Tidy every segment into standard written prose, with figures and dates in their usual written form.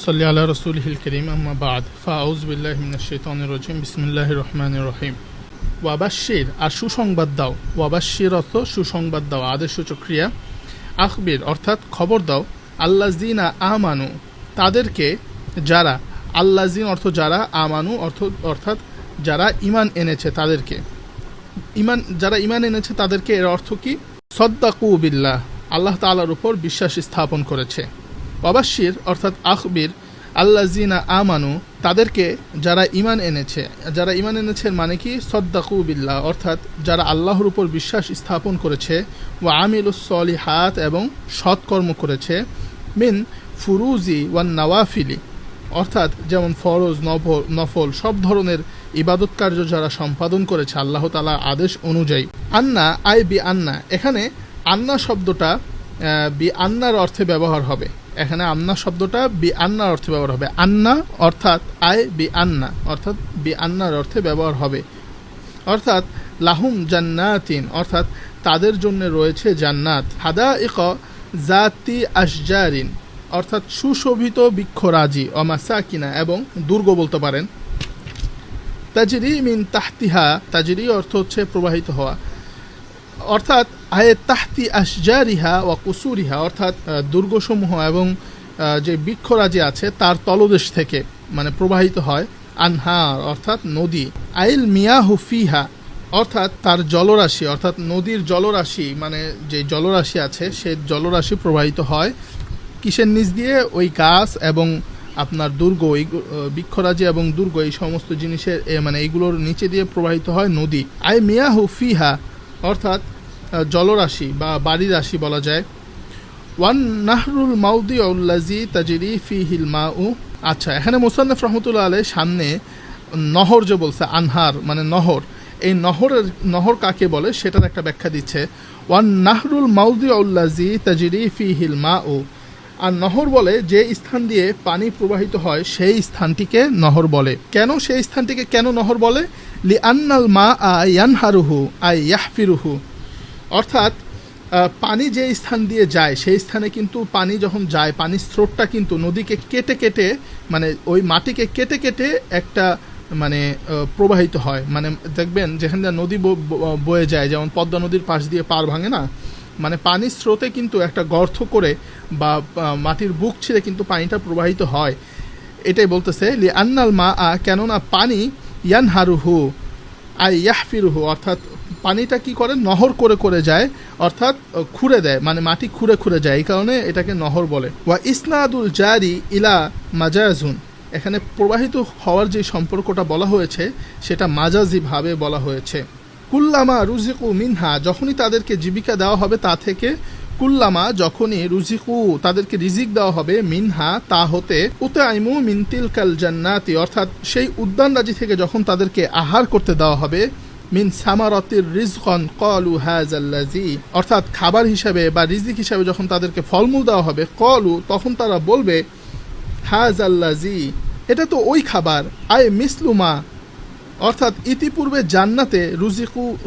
صلی علی رسوله الکریم اما بعد فاعوذ بالله من الشیطان الرجیم بسم الله الرحمن الرحیم ওয়াবাশশির আর সুসংবাদ দাও ওয়াবাশশির অর্থ সুসংবাদ দাও আদেশসূচক ক্রিয়া আখবির অর্থাৎ খবর দাও আল্লাযিনা আমানু তাদেরকে যারা আল্লাযিন অর্থ যারা আমানু অর্থাৎ যারা ঈমান এনেছে তাদেরকে যারা ঈমান এনেছে তাদেরকে এর অর্থ কি সদ্দাকু বিল্লাহ আল্লাহ তাআলার উপর বিশ্বাস স্থাপন করেছে ওয়াবাশশির অর্থাৎ আখবির আল্লাযিনা আমানু তাদেরকে যারা ঈমান এনেছে মানে কি সদ্দাকু বিল্লাহ অর্থাৎ যারা আল্লাহর উপর বিশ্বাস স্থাপন করেছে ওয়া আমিলুস সলিহাত এবং সৎকর্ম করেছে মিন ফুরুজি ওয়ান নওয়াফিলি অর্থাৎ যেমন ফরজ নফল সব ধরনের ইবাদত কার্য যারা সম্পাদন করেছে আল্লাহ তাআলার আদেশ অনুযায়ী আন্না বি আন্না এখানে আন্না শব্দটা বি আন্নার অর্থে ব্যবহার হবে এখানে আন্না শব্দটা বি আন্নার অর্থে ব্যবহার হবে আন্না অর্থাৎ বি আন্না অর্থাৎ বি আন্নার অর্থে ব্যবহার হবে অর্থাৎ লাহুম জান্নাতিন অর্থাৎ তাদের জন্য রয়েছে জান্নাত হাদাইক জাতি আশজারিন অর্থাৎ সুশোভিত বৃক্ষরাজি অমাসাকিনা এবং দুর্গ বলতে পারেন তাজরি মিন তাহতিহা তাজরি অর্থ হচ্ছে প্রবাহিত হওয়া অর্থাৎ আয়ে তাহতি আশজারিহা ওয়া কুসুরিহা অর্থাৎ দুর্গসমূহ এবং যে বৃক্ষরাজি আছে তার তলদেশ থেকে মানে প্রবাহিত হয় আনহার অর্থাৎ নদী আইল মিয়াহু ফিহা অর্থাৎ তার জলরাশি অর্থাৎ নদীর জলরাশি মানে যে জলরাশি আছে সে জলরাশি প্রবাহিত হয় কিসের নিচ দিয়ে ওই গাছ এবং আপনার দুর্গ এই বৃক্ষরাজি এবং দুর্গ এই সমস্ত জিনিসের মানে এইগুলোর নিচে দিয়ে প্রবাহিত হয় নদী আই মিয়াহু ফিহা অর্থাৎ জলরাশি বা বাড়ি রাশি বলা যায় ওয়ান নাহরুল মাউদিউল্লাজি তাজরি ফিহিল মাউ আচ্ছা এখানে মুসান্নাফ রাহমাতুল্লাহ আলাইহি সামনে নহর যে বলছে আনহার মানে নহর এই নহর কাকে বলে সেটার একটা ব্যাখ্যা দিচ্ছে ওয়ান নাহরুল মাউদিউল্লাজি তাজরি ফিহিল মাউ আর নহর বলে যে স্থান দিয়ে পানি প্রবাহিত হয় সেই স্থানটিকে নহর বলে কেন সেই স্থানটিকে কেন নহর বলে লি আন্নাল মা ইয়ানহারুহু আই ইয়াহফিরুহু অর্থাৎ পানি যে স্থান দিয়ে যায় সেই স্থানে কিন্তু পানি যখন যায় পানির স্রোতটা কিন্তু নদীকে কেটে কেটে মানে ওই মাটিকে কেটে কেটে একটা মানে প্রবাহিত হয় মানে দেখবেন যেখানে নদী বয়ে যায় যেমন পদ্মা নদীর পাশ দিয়ে পার ভাঙে না মানে পানির স্রোতে কিন্তু একটা গর্ত করে বা মাটির বুক ছিঁড়ে কিন্তু পানিটা প্রবাহিত হয় এটাই বলতেছে লি আন্নাল মা কেননা পানি ইয়ানহারুহু আই ইয়াহফিরুহু অর্থাৎ পানিটা কি করে নহর করে করে যায় অর্থাৎ খুঁড়ে দেয় মানে মাটি খুঁড়ে খুঁড়ে যায় এই কারণে এটাকে নহর বলে ওয়া ইসনাদুল জারি ইলা মাজাজুন এখানে প্রবাহিত হওয়ার যে সম্পর্কটা বলা হয়েছে সেটা মাজাজিভাবে বলা হয়েছে কুল্লামা রুজিকু মিনহা যখনই তাদেরকে জীবিকা দেওয়া হবে তা থেকে কুল্লামা যখনই রুজিকু তাদেরকে রিজিক দেওয়া হবে মিনহা তা হতে উতাইমু মিন তিলকাল জান্নাতি অর্থাৎ সেই উদ্যানরাজি থেকে যখন তাদেরকে আহার করতে দেওয়া হবে মিন সামারাতির রিজকান ক্বালু হাযাল্লাযী অর্থাৎ খাবার হিসাবে বা রিজিক হিসাবে যখন তাদেরকে ফলমূল দেওয়া হবে ক্বালু তখন তারা বলবে হাযাল্লাযী এটা তো ওই খাবার আয় মিসলুমা অর্থাৎ ইতিপূর্বে জান্নাতে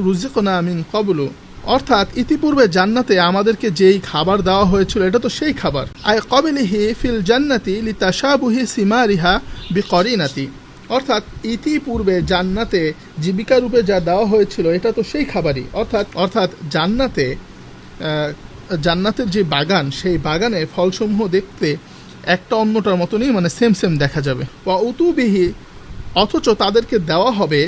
রুজিকনা মিন ক্বাবলু অর্থাৎ ইতিপূর্বে জান্নাতে আমাদেরকে যেই খাবার দেওয়া হয়েছিল এটা তো সেই খাবার আয় ক্বাবলিহি ফিল জান্নাতি লিতাশাবুহি সিমারিহা বিকরিনাতি অর্থাৎ ইতিপূর্বে জান্নাতে জীবিকা রূপে যা দেওয়া হয়েছিল এটা তো সেই খাবারই অর্থাৎ জান্নাতের যে বাগান সেই বাগানে ফলসমূহ দেখতে একটা অন্যটার মতনই মানে সেম দেখা যাবে ওয়া উতুবিহি অথচ তাদেরকে দেওয়া হবে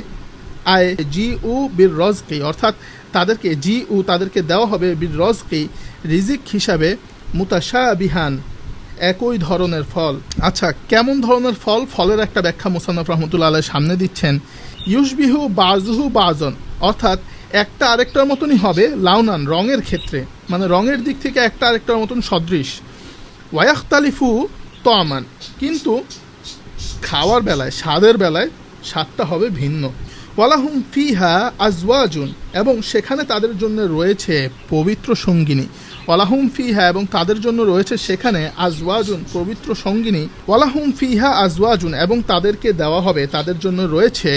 আয় জি উ বির রজকি অর্থাৎ তাদেরকে দেওয়া হবে বির রজকি রিজিক হিসাবে মুতাশাবিহান একই ধরনের ফল আচ্ছা কেমন ধরনের ফলের একটা ব্যাখ্যা মুসান্নাফ রাহমাতুল্লাহ আলাইহি সামনে দিচ্ছেন ইউশবিহু বাযুহু বাযন অর্থাৎ একটা আরেকটার মতনই হবে লাউনান রঙের ক্ষেত্রে মানে রঙের দিক থেকে একটা আরেকটার মতন সদৃশ ওয়ায়াখতালিফু তামান কিন্তু খাওয়ার বেলায় স্বাদের বেলায় স্বাদটা হবে ভিন্ন ওয়ালাহুম ফিহা আজওয়াজুন এবং সেখানে তাদের জন্য রয়েছে পবিত্র সঙ্গিনী ওয়ালাহুম ফিহা এবং তাদের জন্য রয়েছে সেখানে আজওয়াজুন পবিত্র সঙ্গিনী ওয়ালাহুম ফিহা আজওয়াজুন এবং তাদেরকে দেওয়া হবে তাদের জন্য রয়েছে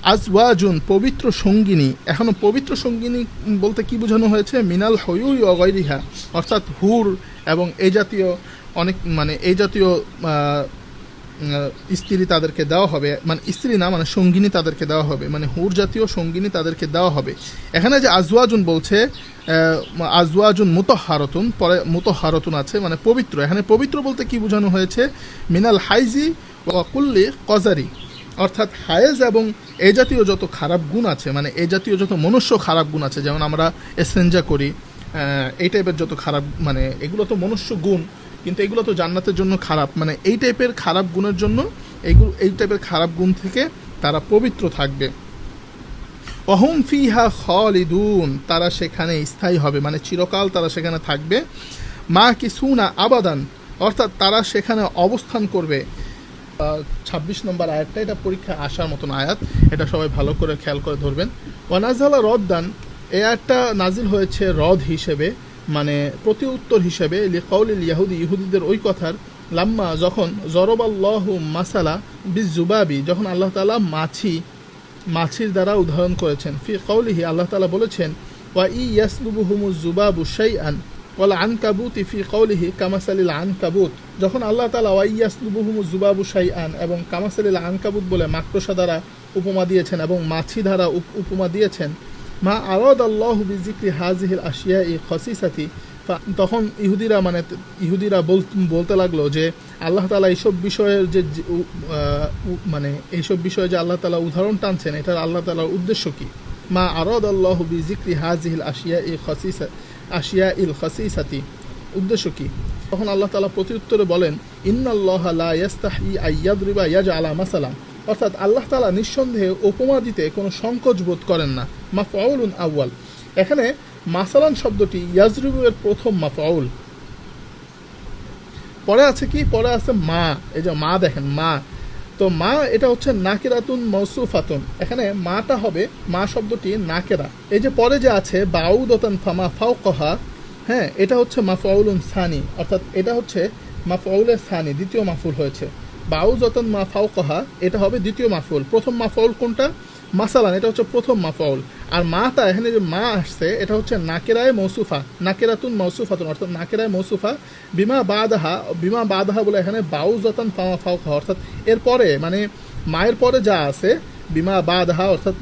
আজওয়াজুন পবিত্র সঙ্গিনী এখনো পবিত্র সঙ্গিনী বলতে কি বোঝানো হয়েছে মিনাল হুয়ুই ওয়া গায়রিহা অর্থাৎ হুর এবং এই জাতীয় অনেক মানে এই জাতীয় স্ত্রী তাদেরকে দেওয়া হবে, মানে স্ত্রী না, মানে সঙ্গিনী তাদেরকে দেওয়া হবে, মানে হুর জাতীয় সঙ্গিনী তাদেরকে দেওয়া হবে। এখানে যে আজওয়াজুন বলছে, আজওয়াজুন মুতাহহারাতুন, পরে মুতাহহারাতুন আছে মানে পবিত্র। এখানে পবিত্র বলতে কি বোঝানো হয়েছে? মিনাল হাইজি ওয়া কুল্লি কজারি, অর্থাৎ হায়েজ এবং এই জাতীয় যত খারাপ গুণ আছে, মানে এই জাতীয় যত মনুষ্য খারাপ গুণ আছে, যেমন আমরা এসেঞ্জা করি, এই টাইপের যত খারাপ, মানে এগুলো তো মনুষ্য গুণ, কিন্তু এগুলো তো জান্নাতের জন্য খারাপ, মানে এই টাইপের খারাপ গুণের জন্য এই টাইপের খারাপ গুণ থেকে তারা পবিত্র থাকবে। ওয়াহুম ফিহা খালিদুন, তারা সেখানে স্থায়ী হবে, মানে চিরকাল তারা সেখানে থাকবে। মা কিসুনা আবাদান, অর্থাৎ তারা সেখানে অবস্থান করবে। 26 নম্বর আয়াতটা, এটা পরীক্ষা আসার মতন আয়াত, এটা সবাই ভালো করে খেয়াল করে ধরবেন। ওয়ানাজালা রদ্দান, এই আয়াতটা নাজিল হয়েছে রদ হিসেবে, মানে প্রতি উত্তর হিসেবে, লিকাউলিল ইয়াহুদি, ইহুদিদের ওই কথার, লাম্মা যখন, জরবাল্লাহু মাসালা বিজুবাবি, যখন আল্লাহ তাআলা মাছির দ্বারা উদাহরণ করেছেন। ফি কাউলিহি, আল্লাহ তাআলা বলেছেন, ওয়া ইয়াসলুবুহুমুজ জুবাবু শাইআন ওয়াল আনকাবুতি ফি কাউলিহি কামাসালিল আনকাবুত, যখন আল্লাহ তাআলা ওয়া ইয়াসলুবুহুমুজ জুবাবু শাইআন এবং কামাসালিল আনকাবুত বলে মাকড়সা দ্বারা উপমা দিয়েছেন এবং মাছি দ্বারা উপমা দিয়েছেন, মা আরাদাল্লাহু বিযিকরি হাযিহিল আশিয়াই খাসিসাতি, তখন ইহুদিরা বলতে লাগলো যে আল্লাহ তাআলা এইসব বিষয়ের যে মানে এইসব বিষয়ে যে আল্লাহ তাআলা উদাহরণ টানছেন, এটার আল্লাহ তাআলার উদ্দেশ্য কি? মা আরাদাল্লাহু বিযিকরি হাযিহিল আশিয়াইল খাসিসাতি, উদ্দেশ্য কি? তখন আল্লাহ তাআলা প্রত্যুত্তরে বলেন, ইন্নাল্লাহা লা ইয়াস্তাহি আইয়াদরিবা ইয়াজআলা মাসালা, অর্থাৎ আল্লাহ তাআলা নিঃসন্দেহে উপমা দিতে কোনো সংকোচ বোধ করেন না। মাফউলুন আউয়াল, এখানে মাসালান শব্দটি ইয়াজরিবু এর প্রথম মাফউল। পরে আছে কি? পরে আছে মা, এই যে মা দেখেন, মা, তো মা এটা হচ্ছে নাকিরাতুন মৌসুফাতুন, এখানে মাটা হবে, মা শব্দটি নাকেরা। এই যে পরে যে আছে বাউদাতান ফামা ফাওকাহা, হ্যাঁ, এটা হচ্ছে মাফউলুন সানি, অর্থাৎ এটা হচ্ছে মাফউলের সানি, দ্বিতীয় মাফউল হয়েছে। বাউদাতান মা ফাওকাহা, এটা হবে দ্বিতীয় মাফউল। প্রথম মাফউল কোনটা? মাসালান, এটা হচ্ছে প্রথম মাফউল। আর মাতা, এখানে যে মা আসছে, এটা হচ্ছে নাকেরায় মৌসুফা, নাকেরাতুন মৌসুফাতুন, অর্থাৎ নাকেরায় মৌসুফা। বিমা বাদাহা বলে এখানে বাউজাতান ফামা ফাওকাহা, অর্থাৎ এরপরে, মানে মায়ের পরে যা আছে, বিমা বাদাহা অর্থাৎ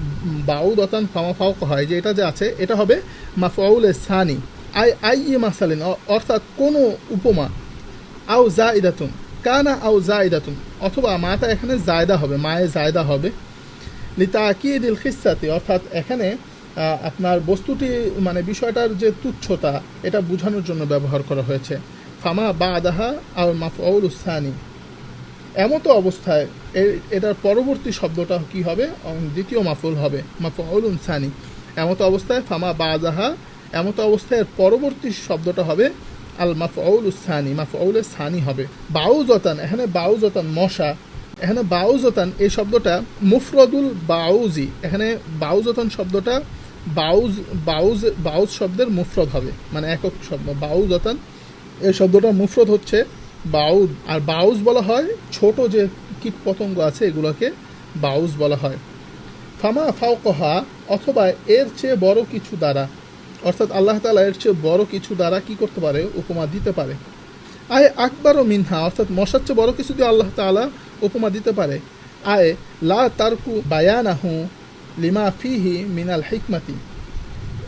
বাউদাতান ফামা ফাওকাহা, এই যে এটা যে আছে, এটা হবে মাফউলে সানি। আই মাসালিন, অর্থাৎ কোনো উপমা, আও জাইদাতুন, কানা আও জাইদাতুন, অথবা মাটা এখানে জায়দা হবে, মায়ে জায়দা হবে। লিতাকিদিল খিসাতি, অর্থাৎ এখানে আপনার বস্তুটি, মানে বিষয়টার যে তুচ্ছতা, এটা বোঝানোর জন্য ব্যবহার করা হয়েছে। ফামা বাদাহা আও মাফউলুস সানি, এমতো অবস্থায় এটার পরবর্তী শব্দটা কি হবে? দ্বিতীয় মাফউল হবে, মাফউলুন সানি। এমতো অবস্থায় ফামা বাদাহা, এমতো অবস্থায় পরবর্তী শব্দটা হবে আল মাফউলুস সানি, মাফউলে সানি হবে। বাউজাতান, এখানে বাউজাতান মশা, এখানে বাউজাতান এই শব্দটা মুফরদুল বাউজি, এখানে বাউজাতান শব্দটা বাউজ শব্দের মুফরদ হবে, মানে একক শব্দ। বাউজাতান এই শব্দটা মুফরদ হচ্ছে বাউজ, আর বাউজ বলা হয় ছোট যে কীট পতঙ্গ আছে, এগুলোকে বাউজ বলা হয়। ফামা ফাওকাহা, অথবা এর চেয়ে বড় কিছু দ্বারা, অর্থাৎ আল্লাহ তাআলা এর চেয়ে বড় কিছু দ্বারা কি করতে পারে? উপমা দিতে পারে। আয় আকবারও মিনহা, অর্থাৎ মশার চেয়ে বড় কিছু দিয়ে আল্লাহ তাআলা উপমা দিতে পারে। আয় লা তারকু বায়ানাহু লিমা ফিহি মিনাল হিকমাতি,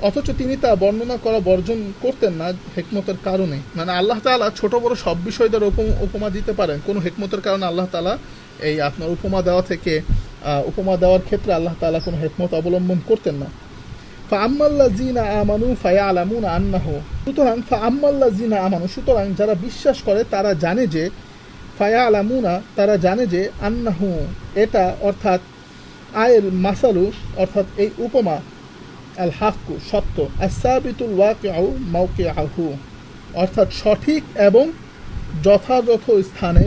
অথচ তিনি তা বর্ণনা করা বর্জন করতেন না হিকমতের কারণে। মানে আল্লাহ তাআলা ছোট বড় সব বিষয় দ্বারা উপমা দিতে পারেন, কোনো হিকমতের কারণে আল্লাহ তাআলা এই আপনার উপমা দেওয়ার ক্ষেত্রে আল্লাহ তাআলা কোনো হিকমত অবলম্বন করতেন না। ফাআম্মাল্লাযীনা আমানু ফায়ালামুনা আন্নাহু, সুতরাং যারা বিশ্বাস করে তারা জানে যে, ফায়ালামুনা তারা জানে যে, আন্নাহু এটা, অর্থাৎ আয়েল মাসালু অর্থাৎ এই উপমা, আল হাক্কু সত্য, আস-সাবিতুল ওয়াকিউ মাওকিআহু অর্থাৎ সঠিক এবং যথাযথ স্থানে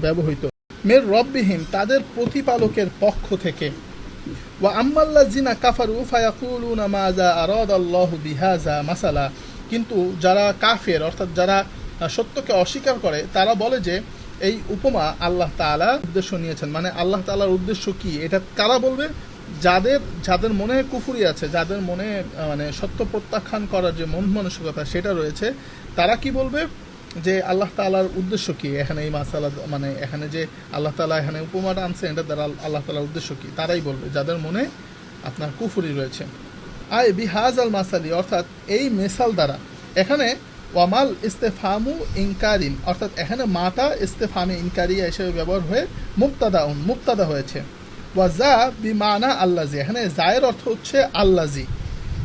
ব্যবহৃত, মির রব্বিহিম তাদের প্রতিপালকের পক্ষ থেকে। ওয়া আম্মাল্লাযিনা কাফারু ফায়াকুলুনা মাযা আরাদাল্লাহু বিহাযা মাসালা, কিন্তু যারা কাফের অর্থাৎ যারা সত্যকে অস্বীকার করে তারা বলে যে এই উপমা আল্লাহ তাআলা উদ্দেশ্য নিয়েছেন। মানে আল্লাহ তাআলার উদ্দেশ্য কি এটা কারা বলবে? যাদের মনে কুফরি আছে, যাদের মনে মানে সত্য প্রত্যাখ্যান করার যে মন মানসিকতা সেটা রয়েছে, তারা কি বলবে? যে আল্লাহ তাআলার উদ্দেশ্য কি এখানে এই মাসালা, মানে এখানে যে আল্লাহ তাআলা এখানে উপমাটা আনছে এটা দ্বারা আল্লাহ তাআলার উদ্দেশ্য কি, তারাই বলবে যাদের মনে আপনার কুফরি রয়েছে। আয় বিহাজ আল মাসালি, অর্থাৎ এই মেসাল দ্বারা, এখানে ওয়ামাল ইস্তেফামু ইনকারিন, অর্থাৎ এখানে মাটা ইস্তেফামে ইনকারিয়া হিসেবে ব্যবহার হয়ে মুক্তাদা হয়েছে। ওয়াজা বিমানা আল্লাজি, এখানে জায়ের অর্থ হচ্ছে আল্লাজি,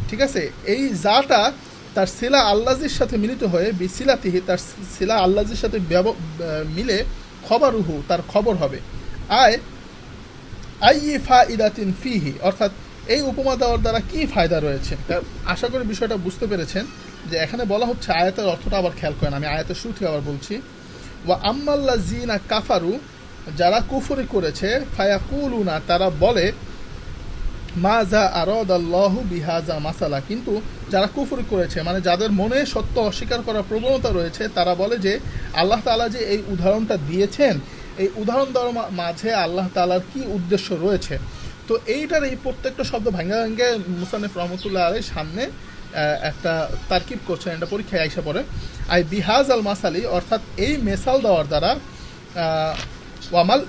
ঠিক আছে। এই জাটা তার সিলা আল্লাজির সাথে মিলিত হয়ে বিসিলাতিহি, তার সিলা আল্লাজির সাথে মিলে খবরুহু, তার খবর হবে। আয় আইফা ইদাতিন ফিহি, অর্থাৎ এই উপমা দেওয়ার দ্বারা কি ফায়দা রয়েছে। আশা করি বিষয়টা বুঝতে পেরেছেন যে এখানে বলা হচ্ছে, আয়াতের অর্থটা আবার খেয়াল করেন, আমি আয়াতের শুরু থেকে আবার বলছি। ওয়া আম্মাল্লাযিনা কাফারু, যারা কুফরি করেছে, ফায়াকুলুনা, তারা বলে, মাজা আরাদাল্লাহু বিহাজা মাসালা, কিন্তু যারা কুফরি করেছে মানে যাদের মনে সত্য অস্বীকার করার প্রবণতা রয়েছে, তারা বলে যে আল্লাহ তাআলা যে এই উদাহরণটা দিয়েছেন, এই উদাহরণ দেওয়ার মাঝে আল্লাহ তাআলার কি উদ্দেশ্য রয়েছে। তো এইটার এই প্রত্যেকটা শব্দ ভাঙ্গা ভাঙ্গে মুসান্নিফ রহমতুল্লাহ আলাইহির সামনে একটা তারকিব করছেন, এটা পরীক্ষায় আইসা পড়ে। আই বিহাজ আল মাসালি, অর্থাৎ এই মেসাল দেওয়ার দ্বারা ওয়ামাল,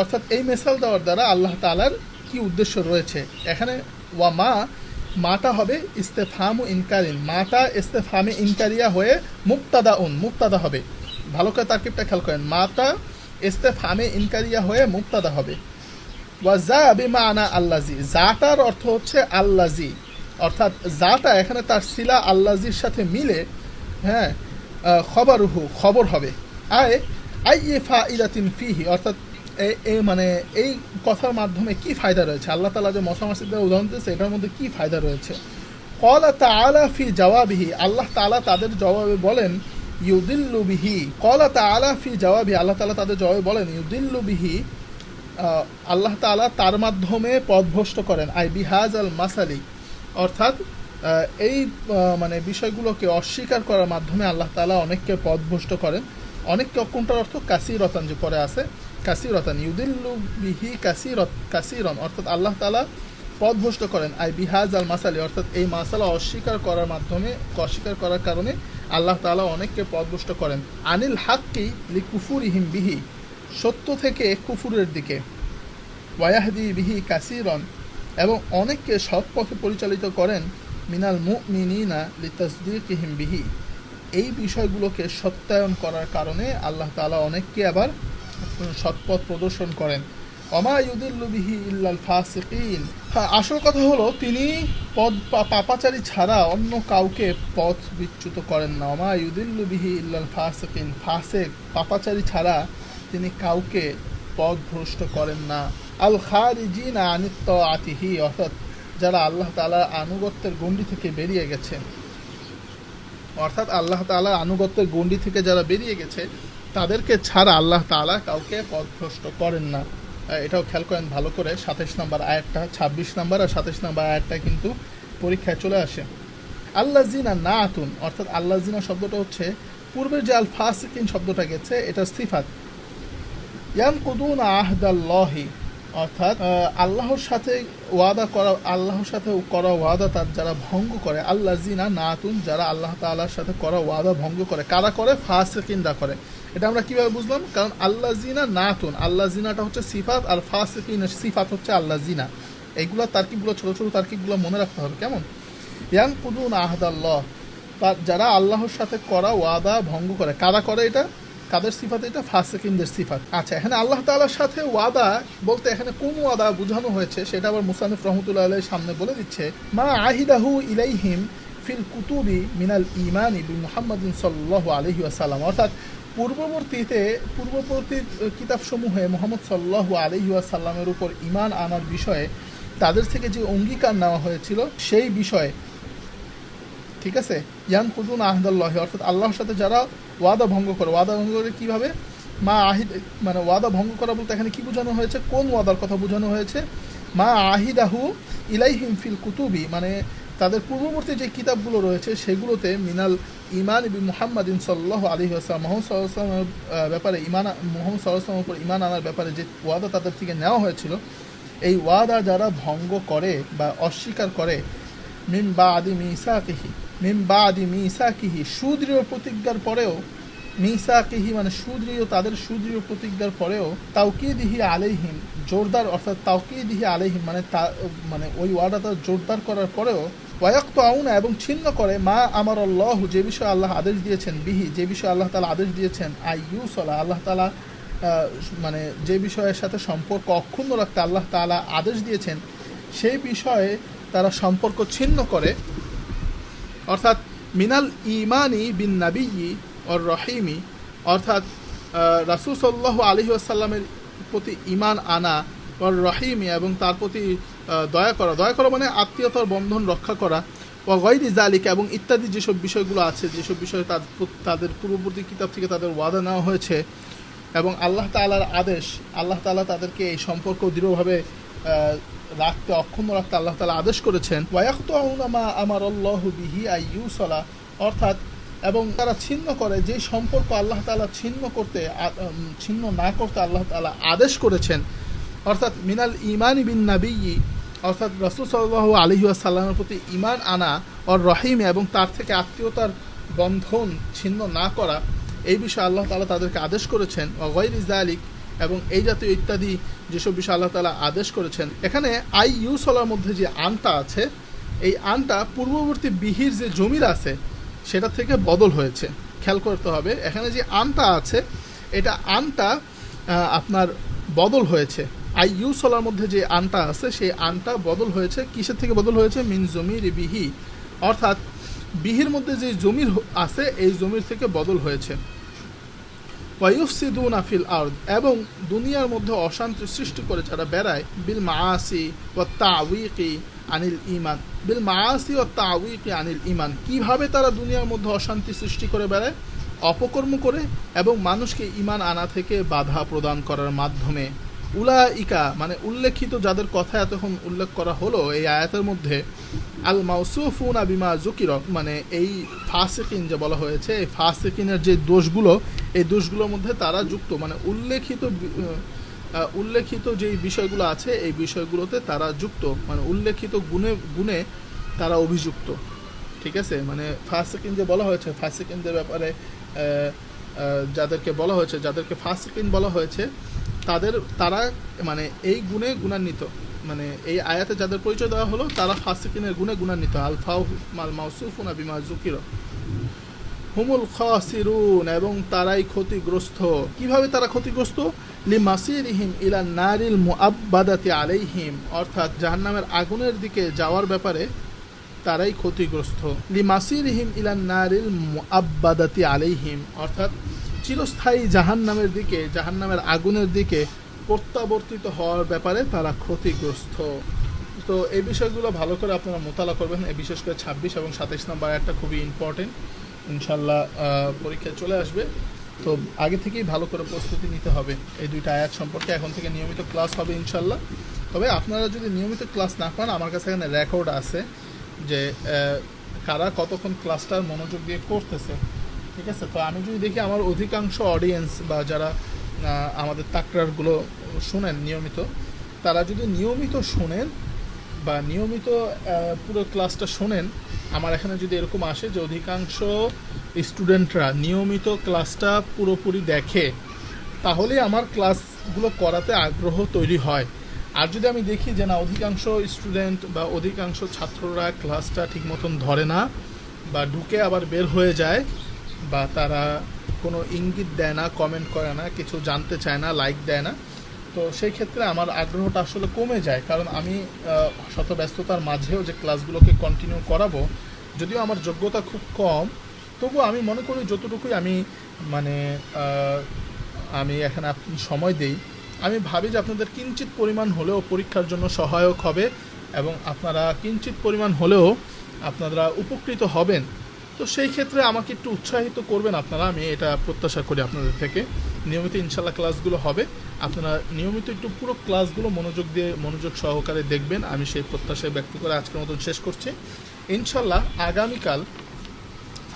অর্থাৎ এই মেসাল দেওয়ার দ্বারা আল্লাহ তাআলার কি উদ্দেশ্য রয়েছে। এখানে মাটা হবে ইস্তেফামু ইনকারিন, মাটা ইস্তেফামে ইনকারিয়া হয়ে মুক্তাদা হবে। ভালো করে তারকিবটা খেয়াল করেন, মাটা ইস্তেফামে ইনকারিয়া হয়ে মুক্তাদা হবে। ওয়াজা বিমানা আল্লাজি, জাটার অর্থ হচ্ছে আল্লাজি, অর্থাৎ জাটা এখানে তার সিলা আল্লাজির সাথে মিলে, হ্যাঁ, খবরুহু, খবর হবে। আইফা ইদাতিন ফিহি, অর্থাৎ মানে এই কথার মাধ্যমে কি ফায়দা রয়েছে, আল্লাহ তাআলা যে মশা মাছিদের উদাহরণ দিয়েছে এটার মধ্যে কি ফায়দা রয়েছে। ক্বালা তাআলা ফি জওয়াবিহি, আল্লাহ তাআলা তাদের জবাবে বলেন, ইউদিল্লু বিহি, ক্বালা তাআলা ফি জওয়াবিহি, আল্লাহ তাআলা তাদের জবাবে বলেন, ইউদিল্লু বিহি, আল্লাহ তাআলা তার মাধ্যমে পথভ্রষ্ট করেন। আই বিহাজ আল মাসালি, অর্থাৎ এই মানে বিষয়গুলোকে অস্বীকার করার মাধ্যমে আল্লাহ তাআলা অনেককে পথভ্রষ্ট করেন। অনেককে, কোনটার অর্থ কাসিরতান, যে পরে আছে কাসিরতান, ইউদিল্লু বিহি কাসিরন, অর্থাৎ আল্লাহ তাআলা পথভ্রষ্ট করেন। আই বিহাজ আল মাসালি, অর্থাৎ এই মাসালা অস্বীকার করার মাধ্যমে, অস্বীকার করার কারণে আল্লাহ তাআলা অনেককে পথভ্রষ্ট করেন। আনিল হাক্কি লিকুফুরিহিম বিহি, সত্য থেকে কুফুরের দিকে। ওয়ায়াহদি বিহি কাসিরন, এবং অনেককে সৎ পথে পরিচালিত করেন। মিনাল মুমিনিনা লিতাসদীকিহিম বিহি, এই বিষয়গুলোকে সত্যায়ন করার কারণে আল্লাহ তাআলা অনেককে আবার সৎপথ প্রদর্শন করেন। ওমা ইউদিল্লু বিহি ইল্লাল ফাসিকিন, আসল কথা হলো তিনি পাপাচারী ছাড়া অন্য কাউকে পথ বিচ্যুত করেন না। ওমা ইউদিল্লু বিহি ইল্লাল ফাসিকিন, ফাসিক পাপাচারী ছাড়া তিনি কাউকে পথভ্রষ্ট করেন না। আল খারিজিনা আনিত তাআতিহি, অর্থাৎ যারা আল্লাহ তাআলার আনুগত্যের গণ্ডি থেকে বেরিয়ে গেছে, অর্থাৎ আল্লাহ তাআলার আনুগত্যের গণ্ডি থেকে যারা বেরিয়ে গেছে তাদেরকে ছাড়া আল্লাহ তাআলা কাউকে পথভ্রষ্ট করেন না। এটাও খেয়াল করেন ভালো করে, 27 নম্বর আয়াতটা, 26 নম্বর আর 27 নম্বর আয়াতটা কিন্তু পরীক্ষায় চলে আসে। আল্লাযিনা নাতুন, অর্থাৎ আল্লাযিনা শব্দটা হচ্ছে পূর্বের যে আল ফাসিকিন শব্দটা গেছে এটা সিফাত। ইয়ানকুদুনা আহদাল্লাহি, অর্থাৎ আল্লাহর সাথে ওয়াদা করা, আল্লাহর সাথে করা ওয়াদা তার যারা ভঙ্গ করে। আল্লাযিনা নাতুন, যারা আল্লাহ তাআলার সাথে করা ওয়াদা ভঙ্গ করে। কারা করে? ফাসিকিনরা করে। এটা আমরা কিভাবে বুঝলাম? কারণ আল্লাযিনা নাতুন, আল্লাযিনাটা হচ্ছে সিফাত আর ফাসিকিনের সিফাত হচ্ছে আল্লাযিনা। এইগুলো তারকিবগুলো, ছোট ছোট তারকিবগুলো মনে রাখতে হবে। কেমন? ইয়ানকুদুনা আহদাল্লাহ, যারা আল্লাহর সাথে করা ওয়াদা ভঙ্গ করে। কারা করে এটা? কাদের সিফাত এটা? ফাসিকিনদের সিফাত। আচ্ছা, এখানে আল্লাহ তাআলার সাথে ওয়াদা বলতে এখানে কোন ওয়াদা বোঝানো হয়েছে সেটা আবার মুসান্নিফ রহমতুল্লাহ আলাইহির সামনে বলে দিচ্ছে। মা আহিদাহু ইলাইহিম ফিল কুতুবি মিনাল ঈমানি বিমুহাম্মাদিন সাল্লাল্লাহু আলাইহি ওয়াসাল্লাম, অর্থাৎ পূর্ববর্তী কিতাবসমূহে মুহাম্মদ সাল্লাল্লাহু আলাইহি ওয়াসাল্লামের উপর ঈমান আনার বিষয়ে তাদের থেকে যে অঙ্গীকার নেওয়া হয়েছিল সেই বিষয়ে, ঠিক আছে। ইয়ানকুদুনা আহদাল্লাহ, অর্থাৎ আল্লাহর সাথে যারা ওয়াদা ভঙ্গ করে। ওয়াদা ভঙ্গ করে কীভাবে? মা আহিদ, মানে ওয়াদা ভঙ্গ করা বলতে এখানে কি বোঝানো হয়েছে? কোন ওয়াদার কথা বোঝানো হয়েছে? মা আহিদাহু ইলাইহিম ফিল কুতুবি, মানে তাদের পূর্ববর্তী যে কিতাবগুলো রয়েছে সেগুলোতে মিনাল ঈমান বি মুহাম্মাদিন সাল্লাল্লাহু আলাইহি ওয়াসাল্লাম, মুহাম্মদ সাল্লাল্লাহু আলাইহি ওয়াসাল্লামের ব্যাপারে মুহাম্মদ সাল্লাল্লাহু আলাইহি ওয়াসাল্লামের উপর ঈমান আনার ব্যাপারে যে ওয়াদা তাদের থেকে নেওয়া হয়েছিল, এই ওয়াদা যারা ভঙ্গ করে বা অস্বীকার করে, মিন বাদি মিসাকিহি সুদৃঢ় প্রতিজ্ঞার পরেও মিসাকিহি মানে সুদৃঢ়, তাদের সুদৃঢ় প্রতিজ্ঞার পরেও তাওকিদিহি আলাইহিম জোরদার, অর্থাৎ তাওকিদিহি আলাইহিম মানে ওই ওয়াদাটা জোরদার করার পরেও ওয়ায়াকতাউনা এবং ছিন্ন করে মা আমারাল্লাহু যে বিষয়ে আল্লাহ আদেশ দিয়েছেন, বিহি যে বিষয়ে আল্লাহ তাআলা আদেশ দিয়েছেন, আইয়ুসলা আল্লাহ তাআলা মানে যে বিষয়ের সাথে সম্পর্ক অক্ষুণ্ণ রাখতে আল্লাহ তাআলা আদেশ দিয়েছেন সেই বিষয়ে তারা সম্পর্ক ছিন্ন করে। অর্থাৎ মিনাল ইমানি বিন নাবিয়্যি অর রহিমি, অর্থাৎ রাসূল সাল্লাল্লাহু আলাইহি ওয়াসাল্লামের প্রতি ঈমান আনা, অর রহিমি এবং তার প্রতি দয়া করা মানে আত্মীয়তার বন্ধন রক্ষা করা, ওয়া গায়রি যালিকা এবং ইত্যাদি যেসব বিষয়গুলো আছে, যেসব বিষয়ে তাদের পূর্ববর্তী কিতাব থেকে তাদের ওয়াদা নেওয়া হয়েছে এবং আল্লাহ তাআলার আদেশ, আল্লাহ তাআলা তাদেরকে এই সম্পর্ক দৃঢ়ভাবে রাখতে অক্ষুণ্ণ রাখতে আল্লাহ তাআলা আদেশ করেছেন। ওয়ায়াকতুনা মা আমারাল্লাহু বিহি আইয়ুসলা, অর্থাৎ এবং তারা ছিন্ন করে যে সম্পর্ক আল্লাহ তাআলা ছিন্ন না করতে আল্লাহ তাআলা আদেশ করেছেন। অর্থাৎ মিনাল ইমানি বিন নাবিয়্যি, অর্থাৎ রাসূল সাল্লাল্লাহু আলাইহি ওয়াসাল্লামের প্রতি ঈমান আনা, অর রহিম এবং তার থেকে আত্মীয়তার বন্ধন ছিন্ন না করা, এই বিষয়ে আল্লাহ তাআলা তাদেরকে আদেশ করেছেন। ওয়া গায়রি যালিক এবং এই জাতীয় ইত্যাদি যেসব বিষয় আল্লাহ তাআলা আদেশ করেছেন। এখানে আইয়ুসলার মধ্যে যে আনটা আছে, এই আনটা পূর্ববর্তী বিহির যে জমির আছে সেটা থেকে বদল হয়েছে, খেয়াল করতে হবে। এখানে যে আনটা আছে এটা আনটা আপনার বদল হয়েছে। আইয়ুসলার মধ্যে যে আনটা আছে সেই আনটা বদল হয়েছে। কিসের থেকে বদল হয়েছে? মিন জমির বিহি, অর্থাৎ বিহির মধ্যে যে জমির আছে এই জমির থেকে বদল হয়েছে। ওয়ায়ুফসিদুনা ফিল আরদ এবং দুনিয়ার মধ্যে অশান্তি সৃষ্টি করে যারা বেড়ায়, বিল মাআসি ওয়াত তা'উইকি আনিল ঈমান, বিল মাআসি ওয়াত তা'উইকি আনিল ঈমান, কিভাবে তারা দুনিয়ার মধ্যে অশান্তি সৃষ্টি করে বেড়ায়? অপকর্ম করে এবং মানুষকে ঈমান আনা থেকে বাধা প্রদান করার মাধ্যমে। উলাইকা মানে উল্লেখিত যাদের কথা এতক্ষণ উল্লেখ করা হলো এই আয়াতের মধ্যে, আল মাউসুফুনা বিমা যুকির, মানে এই ফাসিকিন যে বলা হয়েছে, এই ফাসিকিনের যে দোষগুলো, এই দোষগুলোর মধ্যে তারা যুক্ত, মানে উল্লেখিত যে বিষয়গুলো আছে এই বিষয়গুলোতে তারা যুক্ত, মানে উল্লেখিত গুণে তারা অভিযুক্ত। ঠিক আছে, মানে ফাসিকিন যে বলা হয়েছে, ফাসিকিনদের ব্যাপারে যাদেরকে বলা হয়েছে, যাদেরকে ফাসিকিন বলা হয়েছে তারা মানে এই গুণে গুণান্বিত, মানে এই আয়াতে যাদের পরিচয় দেওয়া হলো তারা ফাসিকিনের গুণে গুণান্বিত। আলফাউ মাল মাউসুফুনা বিমা যুকির হুমুল খাসিরুন এবং তারাই ক্ষতিগ্রস্ত। কিভাবে তারা ক্ষতিগ্রস্ত? লিমাসিরিহিম ইলা নারিল মুআব্বাদাতি আলাইহিম, অর্থাৎ জাহান্নামের আগুনের দিকে যাওয়ার ব্যাপারে তারাই ক্ষতিগ্রস্ত। লিমাসিরিহিম ইলা নারিল মুআব্বাদাতি আলাইহিম, অর্থাৎ চিরস্থায়ী জাহান্নামের দিকে, জাহান্নামের আগুনের দিকে প্রত্যাবর্তিত হওয়ার ব্যাপারে তারা ক্ষতিগ্রস্ত। তো এই বিষয়গুলো ভালো করে আপনারা মোতালা করবেন। এই বিশেষ করে 26 এবং 27 নম্বর আয়াতটা খুবই ইম্পর্টেন্ট, ইনশাল্লাহ পরীক্ষায় চলে আসবে। তো আগে থেকেই ভালো করে প্রস্তুতি নিতে হবে এই দুইটা আয়াত সম্পর্কে। এখন থেকে নিয়মিত ক্লাস হবে ইনশাল্লাহ। তবে আপনারা যদি নিয়মিত ক্লাস না পান, আমার কাছে এখানে রেকর্ড আছে যে কারা কতক্ষণ ক্লাসটার মনোযোগ দিয়ে করতেছে। ঠিক আছে, তো আমি যদি দেখি আমার অধিকাংশ অডিয়েন্স বা যারা আমাদের তাকরারগুলো শোনেন নিয়মিত, তারা যদি নিয়মিত শোনেন বা নিয়মিত পুরো ক্লাসটা শোনেন, আমার এখানে যদি এরকম আসে যে অধিকাংশ স্টুডেন্টরা নিয়মিত ক্লাসটা পুরোপুরি দেখে, তাহলে আমার ক্লাসগুলো করাতে আগ্রহ তৈরি হয়। আর যদি আমি দেখি যে না, অধিকাংশ স্টুডেন্ট বা অধিকাংশ ছাত্ররা ক্লাসটা ঠিক মতন ধরে না বা ঢুকে আবার বের হয়ে যায়, বা তারা কোনো ইঙ্গিত দেয় না, কমেন্ট করে না, কিছু জানতে চায় না, লাইক দেয় না, তো সেই ক্ষেত্রে আমার আগ্রহটা আসলে কমে যায়। কারণ আমি শত ব্যস্ততার মাঝেও যে ক্লাসগুলোকে কন্টিনিউ করাবো, যদিও আমার যোগ্যতা খুব কম, তবু আমি মনে করি যতটুকুই আমি এখানে সময় দেই, আমি ভাবি যে আপনাদের কিঞ্চিত পরিমাণ হলেও পরীক্ষার জন্য সহায়ক হবে এবং আপনারা কিঞ্চিত পরিমাণ হলেও আপনারা উপকৃত হবেন। তো সেই ক্ষেত্রে আমাকে একটু উৎসাহিত করবেন আপনারা, আমি এটা প্রত্যাশা করি আপনাদের থেকে। নিয়মিত ইনশাল্লাহ ক্লাসগুলো হবে, আপনারা নিয়মিত একটু পুরো ক্লাসগুলো মনোযোগ সহকারে দেখবেন, আমি সেই প্রত্যাশায় ব্যক্ত করে আজকের মতন শেষ করছি। ইনশাল্লাহ আগামীকাল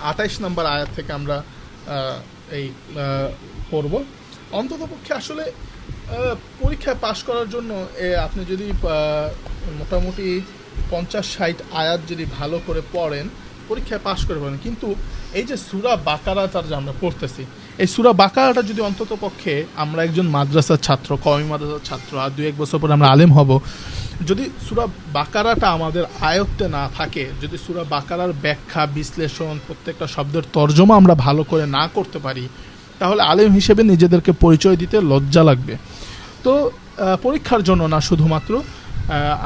28 নম্বর আয়াত থেকে আমরা এই পড়ব। অন্ততপক্ষে আসলে পরীক্ষায় পাশ করার জন্য আপনি যদি মোটামুটি 50-60 আয়াত যদি ভালো করে পড়েন, পরীক্ষায় পাশ করে পড়েন। কিন্তু এই যে সূরা বাকারা যে আমরা পড়তেছি, এই সূরা বাকারাটা যদি অন্তত পক্ষে আমরা একজন মাদ্রাসার ছাত্র, কওমি মাদ্রাসার ছাত্র, আর 2-1 বছর পরে আমরা আলেম হব, যদি সূরা বাকারাটা আমাদের আয়ত্তে না থাকে, যদি সূরা বাকারার ব্যাখ্যা, বিশ্লেষণ, প্রত্যেকটা শব্দের তর্জমা আমরা ভালো করে না করতে পারি, তাহলে আলেম হিসেবে নিজেদেরকে পরিচয় দিতে লজ্জা লাগবে। তো পরীক্ষার জন্য না, শুধুমাত্র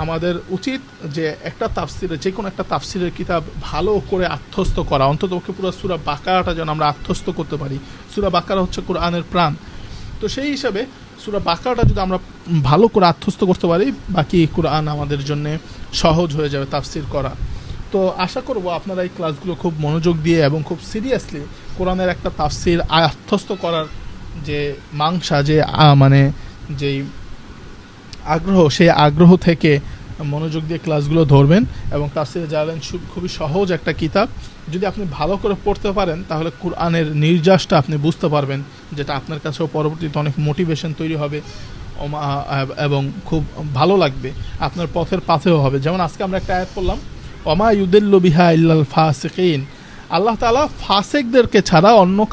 আমাদের উচিত যে একটা তাফসিরের, যে কোনো একটা তাফসিরের কিতাব ভালো করে আত্মস্থ করা, অন্ততপক্ষে পুরো সূরা বাকারাটা যেন আমরা আত্মস্থ করতে পারি। সূরা বাকারা হচ্ছে কোরআনের প্রাণ। তো সেই হিসাবে সূরা বাকারাটা যদি আমরা ভালো করে আত্মস্থ করতে পারি, বাকি কোরআন আমাদের জন্য সহজ হয়ে যাবে তাফসির করা। তো আশা করব আপনারা এই ক্লাসগুলো খুব মনোযোগ দিয়ে এবং খুব সিরিয়াসলি কোরআনের একটা তাফসির আত্মস্থ করার যে মাংসা, যে মানে যেই আগ্রহ, সেই আগ্রহ থেকে মনোযোগ দিয়ে ক্লাসগুলো ধরবেন। এবং তাফসিরে জালালাইন খুবই সহজ একটা কিতাব, যদি আপনি ভালো করে পড়তে পারেন তাহলে কোরআনের নির্যাসটা আপনি বুঝতে পারবেন, যেটা আপনার কাছেও পরবর্তীতে অনেক মোটিভেশন তৈরি হবে এবং খুব ভালো লাগবে, আপনার পথের পাথেও হবে। যেমন আজকে আমরা একটা আয়াত পড়লাম, ওমা ইউদিল্লু বিহা ইল্লাল ফাসিকিন, আল্লাহ তাআলা ফাসিকদেরকে ছাড়া অন্য